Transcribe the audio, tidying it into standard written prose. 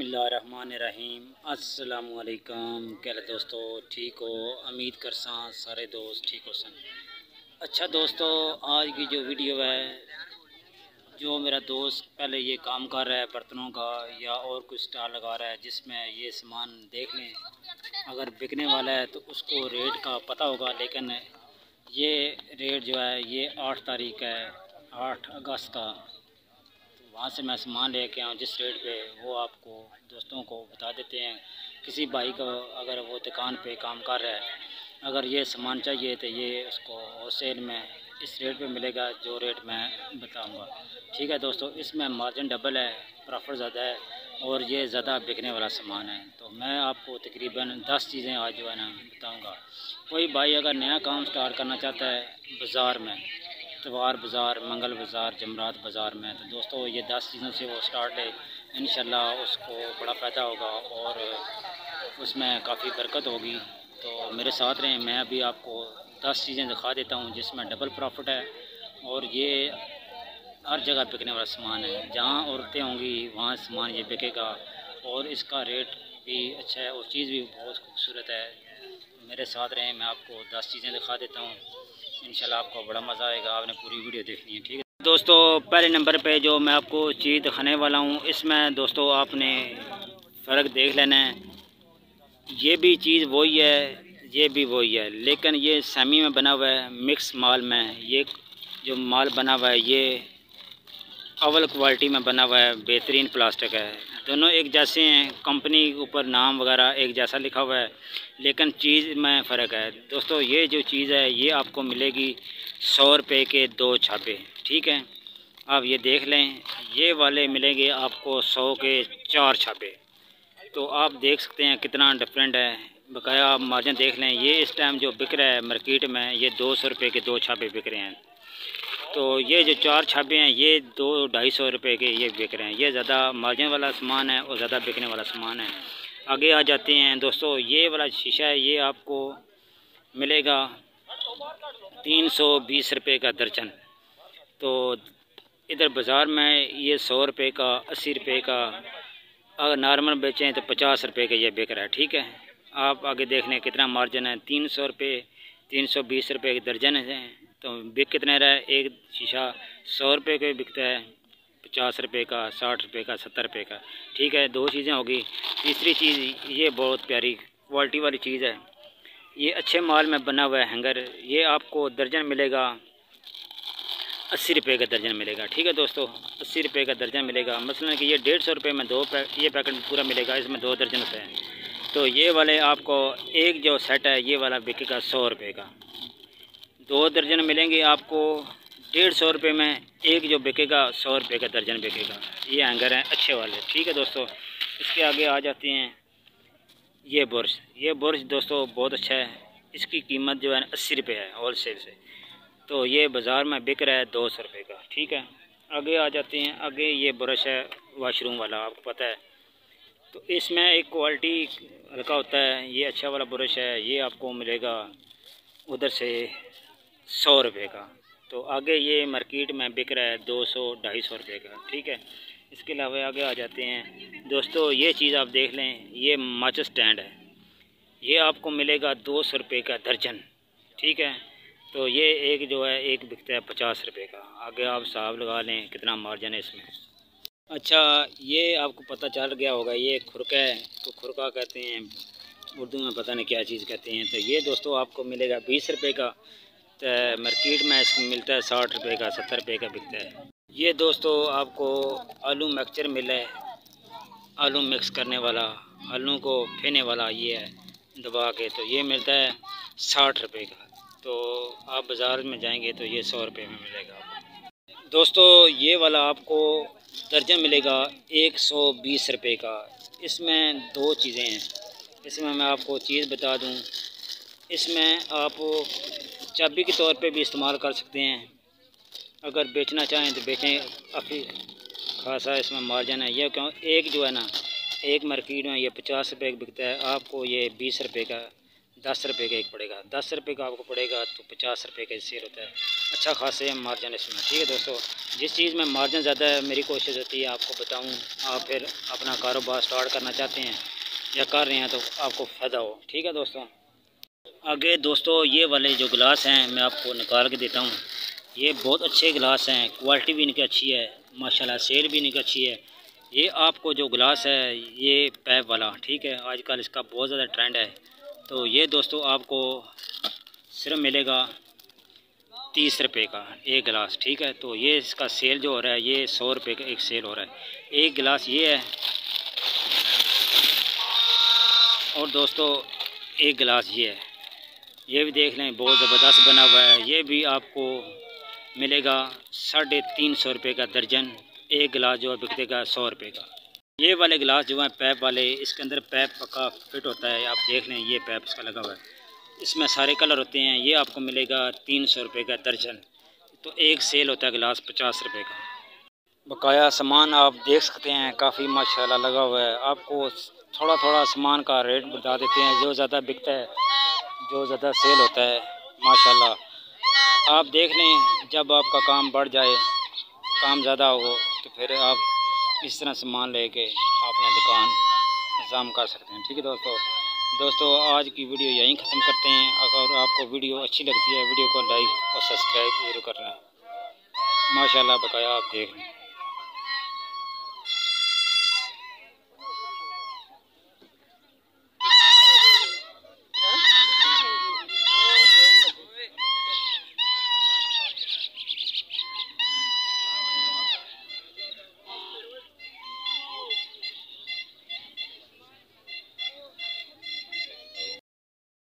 बिस्मिल्लाहिर्रहमानिर्रहीम। अस्सलामुअलैकुम। क्या दोस्तों, ठीक हो? उम्मीद करसा सारे दोस्त ठीक हो सन। अच्छा दोस्तों, आज की जो वीडियो है, जो मेरा दोस्त पहले ये काम कर रहा है बर्तनों का या और कुछ स्टॉल लगा रहा है जिसमें ये सामान देख लें, अगर बिकने वाला है तो उसको रेट का पता होगा। लेकिन ये रेट जो है ये 8 तारीख है, 8 अगस्त का। वहाँ से मैं सामान लेके आऊँ जिस रेट पे, वो आपको दोस्तों को बता देते हैं। किसी भाई को अगर वो दुकान पे काम कर रहा है, अगर ये सामान चाहिए तो ये उसको होलसेल में इस रेट पे मिलेगा जो रेट मैं बताऊंगा। ठीक है दोस्तों, इसमें मार्जिन डबल है, प्रॉफिट ज़्यादा है और ये ज़्यादा बिकने वाला सामान है। तो मैं आपको तकरीबन 10 चीज़ें आज जो है ना बताऊँगा। कोई भाई अगर नया काम स्टार्ट करना चाहता है बाज़ार में, इतवार बाज़ार, मंगल बाज़ार, जमरात बाज़ार में, तो दोस्तों ये 10 चीज़ों से वो स्टार्ट है। इंशाल्लाह उसको बड़ा फ़ायदा होगा और उसमें काफ़ी बरकत होगी। तो मेरे साथ रहें, मैं अभी आपको 10 चीज़ें दिखा देता हूँ जिसमें डबल प्रॉफिट है और ये हर जगह बिकने वाला सामान है। जहाँ औरतें होंगी वहाँ सामान ये बिकेगा और इसका रेट भी अच्छा है और चीज़ भी बहुत खूबसूरत है। मेरे साथ रहें, मैं आपको 10 चीज़ें दिखा देता हूँ। इंशाल्लाह आपको बड़ा मज़ा आएगा, आपने पूरी वीडियो देखनी है। ठीक है दोस्तों, पहले नंबर पे जो मैं आपको चीज़ दिखाने वाला हूँ, इसमें दोस्तों आपने फ़र्क देख लेना है। ये भी चीज़ वही है, ये भी वही है, लेकिन ये सेमी में बना हुआ है, मिक्स माल में। ये जो माल बना हुआ है ये अव्वल क्वालिटी में बना हुआ है, बेहतरीन प्लास्टिक है। दोनों एक जैसे हैं, कंपनी के ऊपर नाम वगैरह एक जैसा लिखा हुआ है, लेकिन चीज़ में फ़र्क है। दोस्तों ये जो चीज़ है ये आपको मिलेगी 100 रुपये के 2 छापे। ठीक है, आप ये देख लें, ये वाले मिलेंगे आपको 100 के 4 छापे। तो आप देख सकते हैं कितना डिफरेंट है। बकाया आप मार्जिन देख लें, ये इस टाइम जो बिक रहा है मार्केट में ये 200 रुपये के 2 छापे बिक रहे हैं। तो ये जो 4 छापे हैं ये 200-250 रुपये के ये बिक रहे हैं। ये ज़्यादा मार्जिन वाला सामान है और ज़्यादा बिकने वाला सामान है। आगे आ जाते हैं दोस्तों, ये वाला शीशा है, ये आपको मिलेगा 320 रुपये का दर्जन। तो इधर बाज़ार में ये 100 रुपये का, 80 रुपये का, अगर नॉर्मल बेचें तो 50 रुपये का ये बिक रहा है। ठीक है, आप आगे देख लें कितना मार्जिन है। 300 रुपये, 320 रुपये के दर्जन है। तो बिक कितने रहा है? एक शीशा 100 रुपये का बिकता है, 50 रुपये का, 60 रुपये का, 70 रुपये का। ठीक है, 2 चीज़ें होगी। तीसरी चीज़, ये बहुत प्यारी क्वालिटी वाली चीज़ है, ये अच्छे माल में बना हुआ है हैंगर। ये आपको दर्जन मिलेगा 80 रुपये का दर्जन मिलेगा। ठीक है दोस्तों, 80 रुपये का दर्जन मिलेगा। मसलन कि ये 150 रुपये में ये पैकेट पूरा मिलेगा, इसमें 2 दर्जन होते हैं। तो ये वाले आपको एक जो सेट है ये वाला बिकेगा 100 रुपये का। 2 दर्जन मिलेंगे आपको 150 रुपये में, एक जो बिकेगा 100 रुपये का दर्जन बिकेगा। ये हैंगर हैं अच्छे वाले। ठीक है दोस्तों, इसके आगे आ जाते हैं। ये बुरश दोस्तों बहुत अच्छा है, इसकी कीमत जो है 80 रुपये है होल सेल से। तो ये बाज़ार में बिक रहा है 200 रुपये का। ठीक है, आगे आ जाते हैं। आगे ये ब्रश है वाशरूम वाला, आपको पता है। तो इसमें एक क्वालिटी हल्का होता है, ये अच्छा वाला ब्रश है, ये आपको मिलेगा उधर से 100 रुपये का। तो आगे ये मार्केट में बिक रहा है 200-250 रुपये का। ठीक है, इसके अलावा आगे आ जाते हैं दोस्तों। ये चीज़ आप देख लें, ये माचिस स्टैंड है, ये आपको मिलेगा 200 रुपये का दर्जन। ठीक है, तो ये एक जो है एक बिकता है 50 रुपये का। आगे आप हिसाब लगा लें कितना मार्जिन है इसमें। अच्छा, ये आपको पता चल गया होगा, ये खुरका है, तो खुरका कहते हैं उर्दू में, पता नहीं क्या चीज़ कहते हैं। तो ये दोस्तों आपको मिलेगा 20 रुपये का। तो मार्केट में इसमें मिलता है 60 रुपये का, 70 रुपये का बिकता है। ये दोस्तों आपको आलू मिक्सचर मिला है, आलू मिक्स करने वाला, आलू को फेंकने वाला, ये है दबा के, तो ये मिलता है 60 रुपये का। तो आप बाज़ार में जाएंगे तो ये 100 रुपये में मिलेगा दोस्तों। ये वाला आपको दर्जन मिलेगा 120 रुपये का। इसमें 2 चीज़ें हैं। इसमें मैं आपको चीज़ बता दूं, इसमें आप चाबी के तौर पे भी इस्तेमाल कर सकते हैं, अगर बेचना चाहें तो बेचें। काफ़ी खासा इसमें मार्जिन है। ये क्यों, एक जो है ना, एक मार्केट में ये 50 रुपये का बिकता है, आपको ये 20 रुपये का, 10 रुपये का एक पड़ेगा। 10 रुपये का आपको पड़ेगा तो 50 रुपये का सेल होता है। अच्छा खासे मार्जिन इसमें, ठीक है दोस्तों। जिस चीज़ में मार्जिन ज़्यादा है मेरी कोशिश होती है आपको बताऊं, आप फिर अपना कारोबार स्टार्ट करना चाहते हैं या कर रहे हैं तो आपको फ़ायदा हो, ठीक है दोस्तों। आगे दोस्तों ये वाले जो गिलास हैं मैं आपको निकाल के देता हूँ। ये बहुत अच्छे गिलास हैं, क्वालिटी भी इनकी अच्छी है माशाल्लाह, सेल भी इनकी अच्छी है। ये आपको जो गिलास है ये पैप वाला, ठीक है, आजकल इसका बहुत ज़्यादा ट्रेंड है। तो ये दोस्तों आपको सिर्फ मिलेगा 30 रुपये का एक गिलास, ठीक है। तो ये इसका सेल जो हो रहा है ये 100 रुपये का एक सेल हो रहा है। एक गिलास ये है और दोस्तों एक गिलास ये है, ये भी देख लें बहुत ज़बरदस्त बना हुआ है। ये भी आपको मिलेगा 350 रुपये का दर्जन। एक गिलास जो है बिकतेगा 100 रुपये का। ये वाले गिलास जो है पैप वाले, इसके अंदर पैप पक्का फिट होता है, आप देख लें ये पैप इसका लगा हुआ है, इसमें सारे कलर होते हैं। ये आपको मिलेगा 300 रुपये का दर्जन। तो एक सेल होता है गिलास 50 रुपये का। बकाया सामान आप देख सकते हैं काफ़ी माशाल्लाह लगा हुआ है। आपको थोड़ा थोड़ा सामान का रेट बता देते हैं, जो ज़्यादा बिकता है, जो ज़्यादा सेल होता है माशाल्लाह। आप देख लें जब आपका काम बढ़ जाए, काम ज़्यादा हो तो फिर आप इस तरह सामान लेके अपना दुकान इंतज़ाम कर सकते हैं, ठीक है दोस्तों आज की वीडियो यहीं ख़त्म करते हैं। अगर आपको वीडियो अच्छी लगती है वीडियो को लाइक और सब्सक्राइब जरूर करना। माशाल्लाह बकाया आप देख लें।